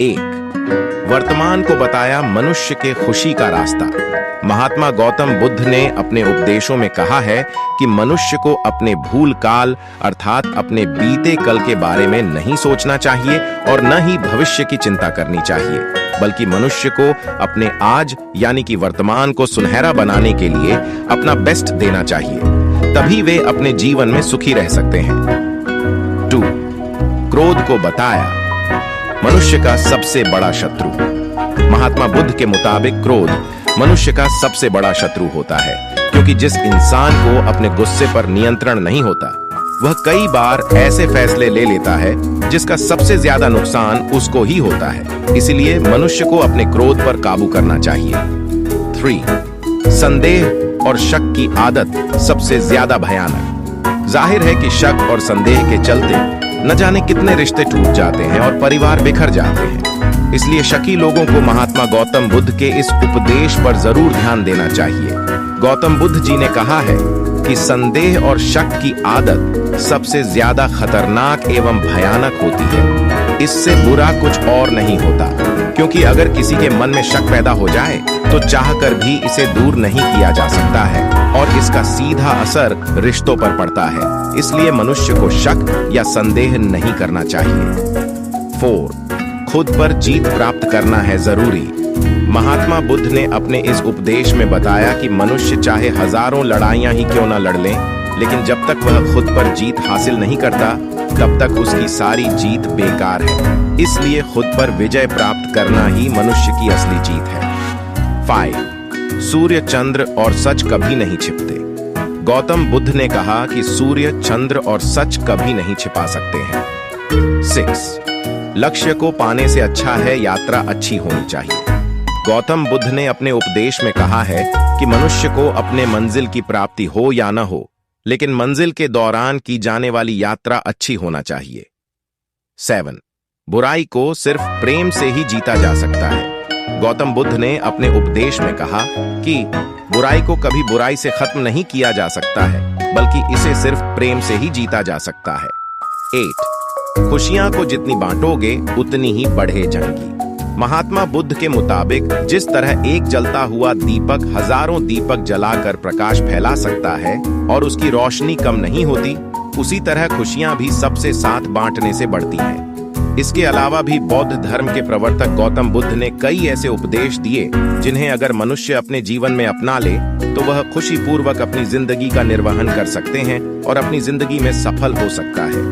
एक, वर्तमान को बताया मनुष्य के खुशी का रास्ता। महात्मा गौतम बुद्ध ने अपने उपदेशों में कहा है कि मनुष्य को अपने भूलकाल अर्थात अपने बीते कल के बारे में नहीं सोचना चाहिए और न ही भविष्य की चिंता करनी चाहिए, बल्कि मनुष्य को अपने आज यानी कि वर्तमान को सुनहरा बनाने के लिए अपना बेस्ट देना चाहिए, तभी वे अपने जीवन में सुखी रह सकते हैं। 2, क्रोध को बताया मनुष्य का सबसे बड़ा शत्रु। महात्मा बुद्ध के मुताबिक क्रोध मनुष्य का सबसे बड़ा शत्रु होता है, क्योंकि जिस इंसान को अपने गुस्से पर नियंत्रण नहीं होता, वह कई बार ऐसे फैसले ले लेता है जिसका सबसे ज्यादा नुकसान उसको ही होता है। इसलिए मनुष्य को अपने क्रोध पर काबू करना चाहिए। 3, संदेह और शक की आदत सबसे ज्यादा भयानक। जाहिर है कि शक और संदेह के चलते न जाने कितने रिश्ते टूट जाते हैं और परिवार बिखर जाते हैं। इसलिए शकी लोगों को महात्मा गौतम बुद्ध के इस उपदेश पर जरूर ध्यान देना चाहिए। गौतम बुद्ध जी ने कहा है कि संदेह और शक की आदत सबसे ज्यादा खतरनाक एवं भयानक होती है। इससे बुरा कुछ और नहीं होता, क्योंकि अगर किसी के मन में शक पैदा हो जाए तो चाहकर भी इसे दूर नहीं किया जा सकता है और इसका सीधा असर रिश्तों पर पड़ता है। इसलिए मनुष्य को शक या संदेह नहीं करना चाहिए। 4, खुद पर जीत प्राप्त करना है जरूरी। महात्मा बुद्ध ने अपने इस उपदेश में बताया कि मनुष्य चाहे हजारों लड़ाइयां ही क्यों न लड़ ले, लेकिन जब तक वह खुद पर जीत हासिल नहीं करता, तब तक उसकी सारी जीत बेकार है। इसलिए खुद पर विजय प्राप्त करना ही मनुष्य की असली जीत है। 5, सूर्य, चंद्र और सच कभी नहीं छिपते। गौतम बुद्ध ने कहा कि सूर्य, चंद्र और सच कभी नहीं छिपा सकते हैं। 6, लक्ष्य को पाने से अच्छा है यात्रा अच्छी होनी चाहिए। गौतम बुद्ध ने अपने उपदेश में कहा है कि मनुष्य को अपने मंजिल की प्राप्ति हो या न हो, लेकिन मंजिल के दौरान की जाने वाली यात्रा अच्छी होना चाहिए। 7, बुराई को सिर्फ प्रेम से ही जीता जा सकता है। गौतम बुद्ध ने अपने उपदेश में कहा कि बुराई को कभी बुराई से खत्म नहीं किया जा सकता है, बल्कि इसे सिर्फ प्रेम से ही जीता जा सकता है। 8, खुशियां को जितनी बांटोगे उतनी ही बढ़े जाएंगी। महात्मा बुद्ध के मुताबिक जिस तरह एक जलता हुआ दीपक हजारों दीपक जलाकर प्रकाश फैला सकता है और उसकी रोशनी कम नहीं होती, उसी तरह खुशियां भी सबसे साथ बांटने से बढ़ती हैं। इसके अलावा भी बौद्ध धर्म के प्रवर्तक गौतम बुद्ध ने कई ऐसे उपदेश दिए जिन्हें अगर मनुष्य अपने जीवन में अपना ले तो वह खुशी पूर्वक अपनी जिंदगी का निर्वहन कर सकते हैं और अपनी जिंदगी में सफल हो सकता है।